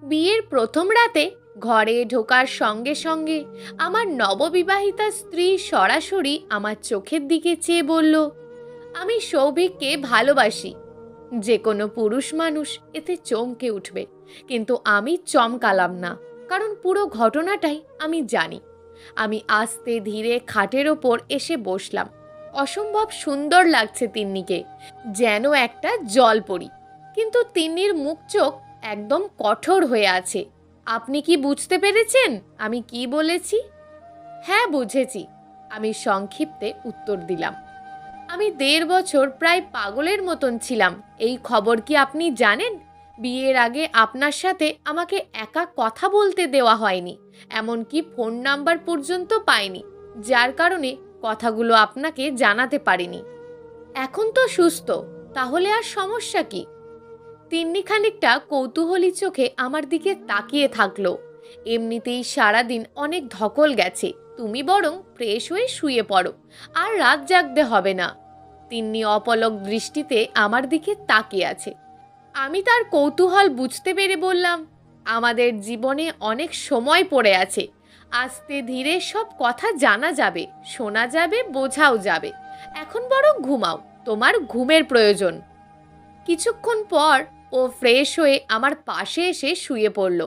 বিয়ের প্রথম রাতে ঘরে ঢোকার সঙ্গে সঙ্গে আমার নববিবাহিতা স্ত্রী সরাসরি আমার চোখের দিকে চেয়ে বলল, আমি সৌভিককে ভালোবাসি। যে কোনো পুরুষ মানুষ এতে চমকে উঠবে, কিন্তু আমি চমকালাম না, কারণ পুরো ঘটনাটাই আমি জানি। আমি আস্তে ধীরে খাটের ওপর এসে বসলাম। অসম্ভব সুন্দর লাগছে তিন্নিকে, যেন একটা জলপরী। কিন্তু তিন্নির মুখ চোখ একদম কঠোর হয়ে আছে। আপনি কি বুঝতে পেরেছেন আমি কি বলেছি? হ্যাঁ, বুঝেছি, আমি সংক্ষিপ্তে উত্তর দিলাম। আমি 1.5 বছর প্রায় পাগলের মতন ছিলাম। এই খবর কি আপনি জানেন? বিয়ের আগে আপনার সাথে আমাকে একা কথা বলতে দেওয়া হয়নি, এমনকি ফোন নাম্বার পর্যন্ত পাইনি, যার কারণে কথাগুলো আপনাকে জানাতে পারিনি। এখন তো সুস্থ, তাহলে আর সমস্যা কি? তিন্নি খানিকটা কৌতূহলী চোখে আমার দিকে তাকিয়ে থাকলো। এমনিতেই সারাদিন অনেক ধকল গেছে, তুমি বরং ফ্রেশ হয়ে শুয়ে পড়ো, আর রাত জাগতে হবে না। তিন্নি অপলক দৃষ্টিতে আমার দিকে তাকিয়ে আছে। আমি তার কৌতূহল বুঝতে পেরে বললাম, আমাদের জীবনে অনেক সময় পড়ে আছে, আস্তে ধীরে সব কথা জানা যাবে, শোনা যাবে, বোঝাও যাবে। এখন বরং ঘুমাও, তোমার ঘুমের প্রয়োজন। কিছুক্ষণ পর ও ফ্রেশ হয়ে আমার পাশে এসে শুয়ে পড়ল।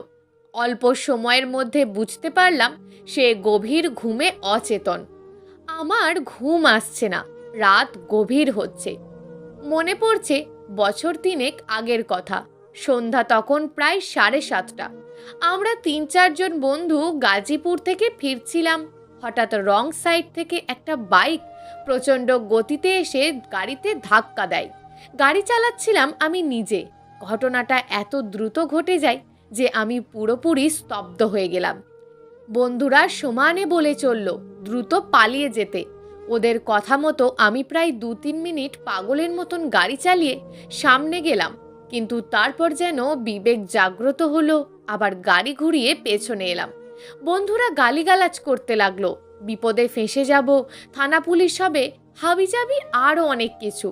অল্প সময়ের মধ্যে বুঝতে পারলাম সে গভীর ঘুমে অচেতন। আমার ঘুম আসছে না, রাত গভীর হচ্ছে। মনে পড়ছে বছর 3 আগের কথা। সন্ধ্যা তখন প্রায় 7:30। আমরা 3-4 জন বন্ধু গাজীপুর থেকে ফিরছিলাম। হঠাৎ রং সাইড থেকে একটা বাইক প্রচণ্ড গতিতে এসে গাড়িতে ধাক্কা দেয়। গাড়ি চালাচ্ছিলাম আমি নিজে। ঘটনাটা এত দ্রুত ঘটে যায় যে আমি পুরোপুরি স্তব্ধ হয়ে গেলাম। বন্ধুরা সমানে বলে চলল দ্রুত পালিয়ে যেতে। ওদের কথা মতো আমি প্রায় 2-3 মিনিট পাগলের মতন গাড়ি চালিয়ে সামনে গেলাম, কিন্তু তারপর যেন বিবেক জাগ্রত হলো, আবার গাড়ি ঘুরিয়ে পেছনে এলাম। বন্ধুরা গালিগালাজ করতে লাগলো, বিপদে ফেঁসে যাব, থানা পুলিশ হবে, হাবিজাবি আরও অনেক কিছু।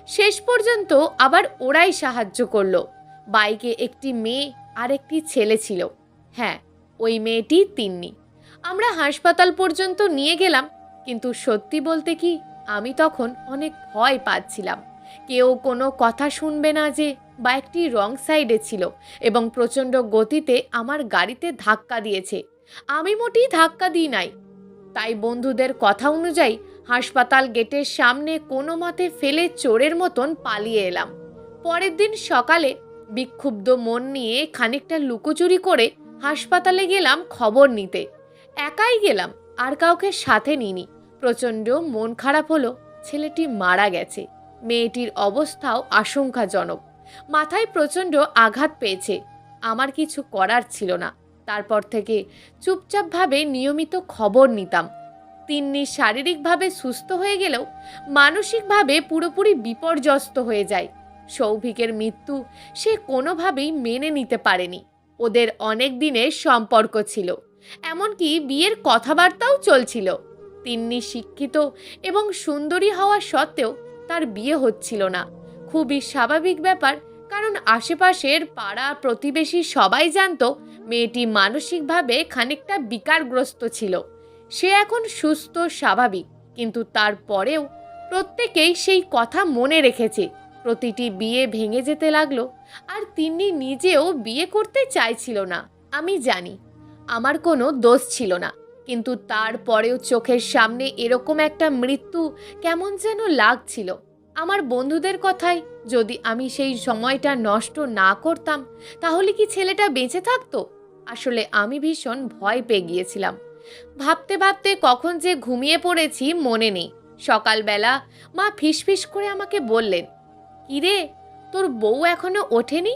শেষ পর্যন্ত আবার ওরাই সাহায্য করলো। বাইকে একটি মেয়ে আর একটি ছেলে ছিল। হ্যাঁ, ওই মেয়েটি তিন্নি। আমরা হাসপাতাল পর্যন্ত নিয়ে গেলাম, কিন্তু সত্যি বলতে কি, আমি তখন অনেক ভয় পাচ্ছিলাম। কেউ কোনো কথা শুনবে না যে বাইকটি রং সাইডে ছিল এবং প্রচণ্ড গতিতে আমার গাড়িতে ধাক্কা দিয়েছে। আমি মোটেই ধাক্কা দিই নাই। তাই বন্ধুদের কথা অনুযায়ী হাসপাতাল গেটের সামনে কোনো মতে ফেলে চোরের মতন পালিয়ে এলাম। পরের দিন সকালে বিক্ষুব্ধ মন নিয়ে খানিকটা লুকোচুরি করে হাসপাতালে গেলাম খবর নিতে। একাই গেলাম, আর কাউকে সাথে নিইনি। প্রচণ্ড মন খারাপ হলো, ছেলেটি মারা গেছে। মেয়েটির অবস্থাও আশঙ্কাজনক, মাথায় প্রচণ্ড আঘাত পেয়েছে। আমার কিছু করার ছিল না। তারপর থেকে চুপচাপভাবে নিয়মিত খবর নিতাম। তিন্নি শারীরিকভাবে সুস্থ হয়ে গেলেও মানসিকভাবে পুরোপুরি বিপর্যস্ত হয়ে যায়। সৌভিকের মৃত্যু সে কোনোভাবেই মেনে নিতে পারেনি। ওদের অনেক দিনের সম্পর্ক ছিল, এমনকি বিয়ের কথাবার্তাও চলছিল। তিন্নি শিক্ষিত এবং সুন্দরী হওয়া সত্ত্বেও তার বিয়ে হচ্ছিল না। খুবই স্বাভাবিক ব্যাপার, কারণ আশেপাশের পাড়া প্রতিবেশী সবাই জানতো মেয়েটি মানসিকভাবে খানিকটা বিকারগ্রস্ত ছিল। সে এখন সুস্থ স্বাভাবিক, কিন্তু তারপরেও প্রত্যেকেই সেই কথা মনে রেখেছে। প্রতিটি বিয়ে ভেঙে যেতে লাগলো, আর তিন্নি নিজেও বিয়ে করতে চাইছিল না। আমি জানি আমার কোনো দোষ ছিল না, কিন্তু তারপরেও চোখের সামনে এরকম একটা মৃত্যু কেমন যেন লাগছিল। আমার বন্ধুদের কথায় যদি আমি সেই সময়টা নষ্ট না করতাম, তাহলে কি ছেলেটা বেঁচে থাকতো? আসলে আমি ভীষণ ভয় পেয়ে গিয়েছিলাম। ভাবতে ভাবতে কখন যে ঘুমিয়ে পড়েছি মনে নেই। সকালবেলা মা ফিসফিস করে আমাকে বললেন, কিরে, তোর বউ এখনো ওঠেনি?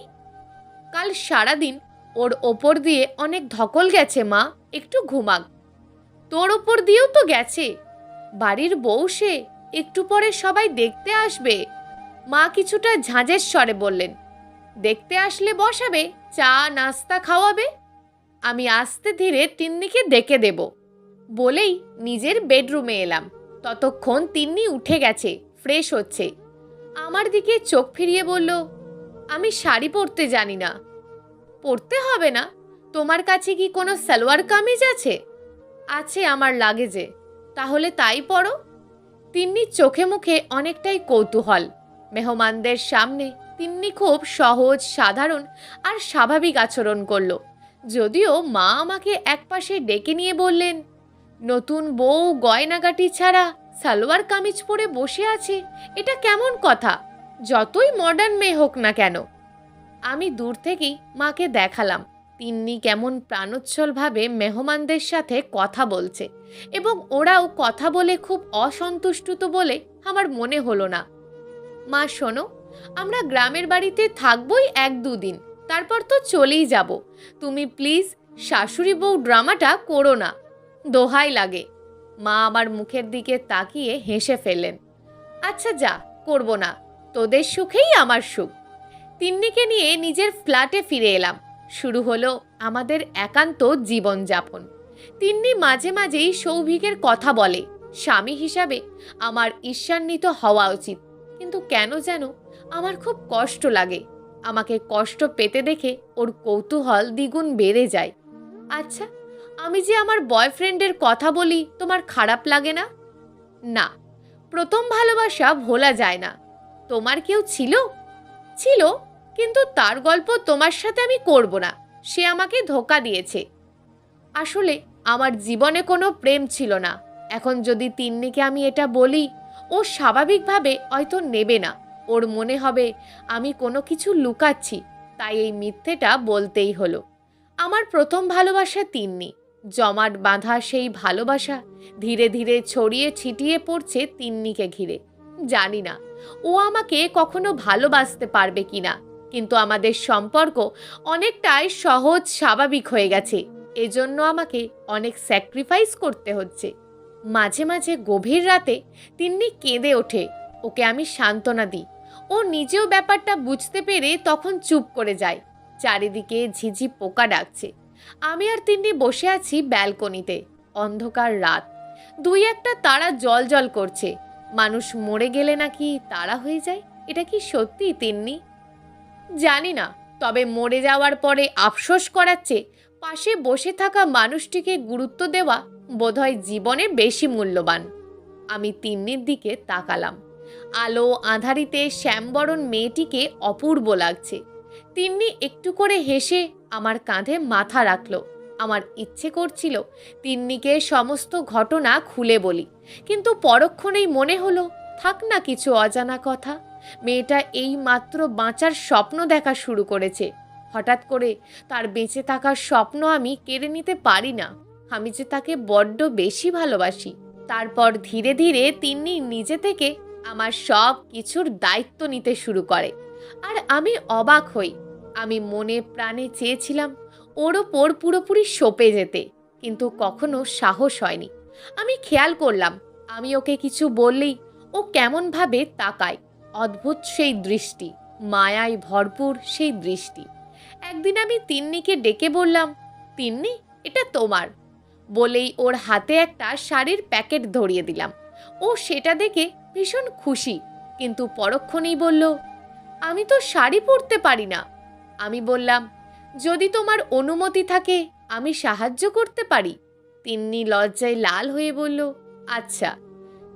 কাল সারাদিন ওর ওপর দিয়ে অনেক ধকল গেছে মা, একটু ঘুমাক। তোর ওপর দিয়েও তো গেছে, বাড়ির বউ সে, একটু পরে সবাই দেখতে আসবে। মা কিছুটা ঝাঁঝের স্বরে বললেন, দেখতে আসলে বসাবে, চা নাস্তা খাওয়াবে, আমি আস্তে ধীরে তিন্নিকে ডেকে দেব। বলেই নিজের বেডরুমে এলাম। ততক্ষণ তিন্নি উঠে গেছে, ফ্রেশ হচ্ছে। আমার দিকে চোখ ফিরিয়ে বলল, আমি শাড়ি পরতে জানি না। পরতে হবে না। তোমার কাছে কি কোনো সালোয়ার কামিজ আছে? আছে আমার লাগেজে। তাহলে তাই পরো। তিন্নির চোখে মুখে অনেকটাই কৌতূহল। মেহমানদের সামনে তিন্নি খুব সহজ, সাধারণ আর স্বাভাবিক আচরণ করল। যদিও মা আমাকে একপাশে ডেকে নিয়ে বললেন, নতুন বউ গয়নাগাটি ছাড়া সালোয়ার কামিজ পরে বসে আছে, এটা কেমন কথা? যতই মডার্ন মেয়ে হোক না কেন। আমি দূর থেকেই মাকে দেখালাম তিন্নি কেমন প্রাণোচ্ছলভাবে মেহমানদের সাথে কথা বলছে, এবং ওরাও কথা বলে খুব অসন্তুষ্ট তো বলে আমার মনে হলো না। মা শোনো, আমরা গ্রামের বাড়িতে থাকবই 1-2 দিন, তারপর তো চলেই যাব। তুমি প্লিজ শাশুড়ি বউ ড্রামাটা করো না, দোহাই লাগে। মা আমার মুখের দিকে তাকিয়ে হেসে ফেললেন। আচ্ছা যা, করব না, তোদের সুখেই আমার সুখ। তিন্নিকে নিয়ে নিজের ফ্ল্যাটে ফিরে এলাম। শুরু হলো আমাদের একান্ত জীবনযাপন। তিন্নি মাঝে মাঝেই সৌভিকের কথা বলে, স্বামী হিসাবে আমার ঈর্ষান্বিত হওয়া উচিত, কিন্তু কেন যেন আমার খুব কষ্ট লাগে। আমাকে কষ্ট পেতে দেখে ওর কৌতূহল দ্বিগুণ বেড়ে যায়। আচ্ছা, আমি যে আমার বয়ফ্রেন্ডের কথা বলি, তোমার খারাপ লাগে না? না, প্রথম ভালোবাসা ভোলা যায় না। তোমার কেউ ছিল? ছিল, কিন্তু তার গল্প তোমার সাথে আমি করব না। সে আমাকে ধোঁকা দিয়েছে। আসলে আমার জীবনে কোনো প্রেম ছিল না। এখন যদি তিন্নিকে আমি এটা বলি, ও স্বাভাবিকভাবে হয়তো নেবে না। ওর মনে হবে আমি কোনো কিছু লুকাচ্ছি, তাই এই মিথ্যেটা বলতেই হলো। আমার প্রথম ভালোবাসা তিন্নি। জমাট বাঁধা সেই ভালোবাসা ধীরে ধীরে ছড়িয়ে ছিটিয়ে পড়ছে তিন্নিকে ঘিরে। জানি না ও আমাকে কখনো ভালোবাসতে পারবে কিনা, কিন্তু আমাদের সম্পর্ক অনেকটাই সহজ, স্বাভাবিক হয়ে গেছে। এজন্য আমাকে অনেক স্যাক্রিফাইস করতে হচ্ছে। মাঝে মাঝে গভীর রাতে তিন্নি কেঁদে ওঠে। ওকে আমি সান্ত্বনা দিই। ও নিজেও ব্যাপারটা বুঝতে পেরে তখন চুপ করে যায়। চারিদিকে ঝিঝি পোকা ডাকছে। আমি আর তিন্নি বসে আছি ব্যালকনিতে। অন্ধকার রাত, 2-1টা তারা জ্বলজ্বল করছে। মানুষ মরে গেলে নাকি তারা হয়ে যায়, এটা কি সত্যি তিন্নি? জানি না, তবে মরে যাওয়ার পরে আফসোস করার চেয়ে পাশে বসে থাকা মানুষটিকে গুরুত্ব দেওয়া বোধহয় জীবনে বেশি মূল্যবান। আমি তিন্নির দিকে তাকালাম। আলো আঁধারিতে শ্যামবরণ মেয়েটিকে অপূর্ব লাগছে। তিন্নি একটু করে হেসে আমার কাঁধে মাথা রাখলো। আমার ইচ্ছে করছিল তিন্নিকে সমস্ত ঘটনা খুলে বলি, কিন্তু পরক্ষণেই মনে হলো থাক না কিছু অজানা কথা। মেয়েটা এই মাত্র বাঁচার স্বপ্ন দেখা শুরু করেছে। হঠাৎ করে তার বেঁচে থাকার স্বপ্ন আমি কেড়ে নিতে পারি না। আমি যে তাকে বড্ড বেশি ভালোবাসি। তারপর ধীরে ধীরে তিন্নি নিজে থেকে আমার সব কিছুর দায়িত্ব নিতে শুরু করে, আর আমি অবাক হই। আমি মনে প্রাণে চেয়েছিলাম ওর ওপর পুরোপুরি সঁপে যেতে, কিন্তু কখনো সাহস হয়নি। আমি খেয়াল করলাম আমি ওকে কিছু বললেই ও কেমনভাবে তাকায়। অদ্ভুত সেই দৃষ্টি, মায়ায় ভরপুর সেই দৃষ্টি। একদিন আমি তিন্নিকে ডেকে বললাম, তিন্নি, এটা তোমার। বলেই ওর হাতে একটা শাড়ির প্যাকেট ধরিয়ে দিলাম। ও সেটা দেখে ভীষণ খুশি, কিন্তু পরক্ষণেই বলল, আমি তো শাড়ি পরতে পারি না। আমি বললাম, যদি তোমার অনুমতি থাকে আমি সাহায্য করতে পারি। তিন্নি লজ্জায় লাল হয়ে বলল, আচ্ছা।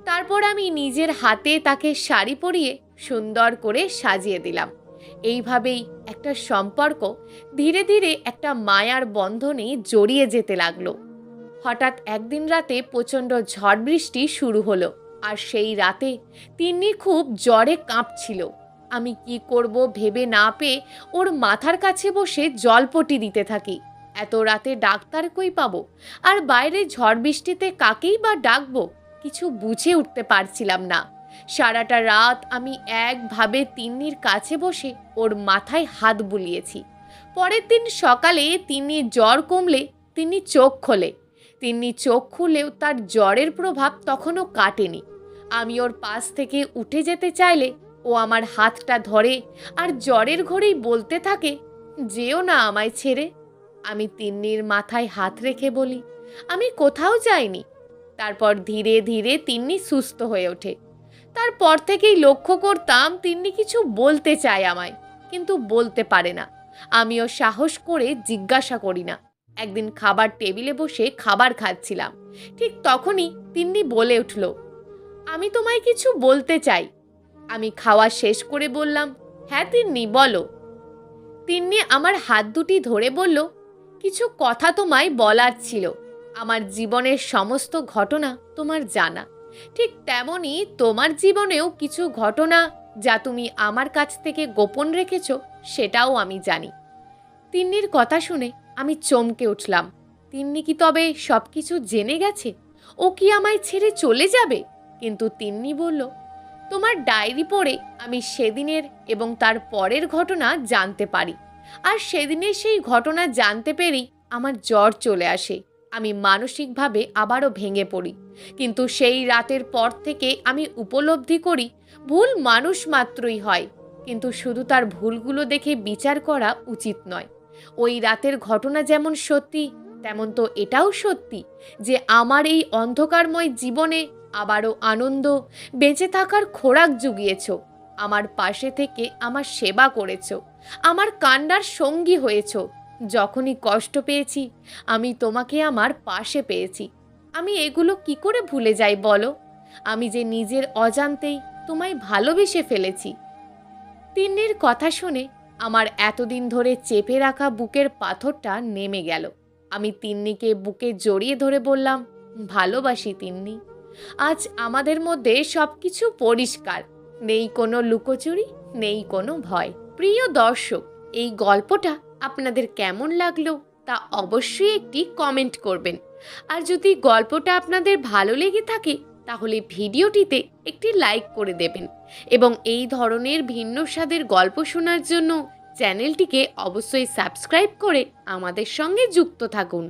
তারপর আমি নিজের হাতে তাকে শাড়ি পরিয়ে সুন্দর করে সাজিয়ে দিলাম। এইভাবেই একটা সম্পর্ক ধীরে ধীরে একটা মায়ার বন্ধনে জড়িয়ে যেতে লাগলো। হঠাৎ একদিন রাতে প্রচণ্ড ঝড় বৃষ্টি শুরু হলো, আর সেই রাতে তিন্নি খুব জ্বরে কাঁপছিল। আমি কি করব ভেবে না পেয়ে ওর মাথার কাছে বসে জলপটি দিতে থাকি। এত রাতে ডাক্তার কই পাবো, আর বাইরে ঝড় বৃষ্টিতে কাকেই বা ডাকবো, কিছু বুঝে উঠতে পারছিলাম না। সারাটা রাত আমি একভাবে তিন্নির কাছে বসে ওর মাথায় হাত বুলিয়েছি। পরের দিন সকালে তিন্নির জ্বর কমলে তিন্নি চোখ খোলে। তিন্নি চোখ খুলেও তার জ্বরের প্রভাব তখনও কাটেনি। আমি ওর পাশ থেকে উঠে যেতে চাইলে ও আমার হাতটা ধরে আর জ্বরের ঘোরেই বলতে থাকে, যেও না আমায় ছেড়ে। আমি তিন্নির মাথায় হাত রেখে বলি, আমি কোথাও যাইনি। তারপর ধীরে ধীরে তিন্নি সুস্থ হয়ে ওঠে। তারপর থেকেই লক্ষ্য করতাম তিন্নি কিছু বলতে চায় আমায়, কিন্তু বলতে পারে না। আমিও সাহস করে জিজ্ঞাসা করি না। একদিন খাবার টেবিলে বসে খাবার খাচ্ছিলাম, ঠিক তখনই তিন্নি বলে উঠল, আমি তোমায় কিছু বলতে চাই। আমি খাওয়া শেষ করে বললাম, হ্যাঁ তিন্নি বলো। তিন্নি আমার হাত দুটি ধরে বলল, কিছু কথা তোমায় বলার ছিল। আমার জীবনের সমস্ত ঘটনা তোমার জানা, ঠিক তেমনই তোমার জীবনেও কিছু ঘটনা যা তুমি আমার কাছ থেকে গোপন রেখেছ, সেটাও আমি জানি। তিন্নির কথা শুনে আমি চমকে উঠলাম। তিন্নি কি তবে সব কিছু জেনে গেছে? ও কি আমায় ছেড়ে চলে যাবে? কিন্তু তিন্নি বলল, তোমার ডায়েরি পড়ে আমি সেদিনের এবং তার পরের ঘটনা জানতে পারি। আর সেদিনের সেই ঘটনা জানতে পেরেই আমার জ্বর চলে আসে। আমি মানসিকভাবে আবারও ভেঙে পড়ি। কিন্তু সেই রাতের পর থেকে আমি উপলব্ধি করি, ভুল মানুষ মাত্রই হয়, কিন্তু শুধু তার ভুলগুলো দেখে বিচার করা উচিত নয়। ওই রাতের ঘটনা যেমন সত্যি, তেমন তো এটাও সত্যি যে আমার এই অন্ধকারময় জীবনে আবারও আনন্দ, বেঁচে থাকার খোরাক জুগিয়েছ। আমার পাশে থেকে আমার সেবা করেছ, আমার কান্নার সঙ্গী হয়েছ। যখনই কষ্ট পেয়েছি আমি তোমাকে আমার পাশে পেয়েছি। আমি এগুলো কি করে ভুলে যাই বলো? আমি যে নিজের অজান্তেই তোমায় ভালোবেসে ফেলেছি। তিন্নির কথা শুনে আমার এতদিন ধরে চেপে রাখা বুকের পাথরটা নেমে গেল। আমি তিন্নিকে বুকে জড়িয়ে ধরে বললাম, ভালোবাসি তিন্নি। আজ আমাদের মধ্যে সবকিছু পরিষ্কার, নেই কোনো লুকোচুরি, নেই কোনো ভয়। প্রিয় দর্শক, এই গল্পটা আপনাদের কেমন লাগলো তা অবশ্যই একটি কমেন্ট করবেন। আর যদি গল্পটা আপনাদের ভালো লেগে থাকে তাহলে ভিডিওটিতে একটি লাইক করে দেবেন এবং এই ধরনের ভিন্ন স্বাদের গল্প শোনার জন্য চ্যানেলটিকে অবশ্যই সাবস্ক্রাইব করে আমাদের সঙ্গে যুক্ত থাকুন।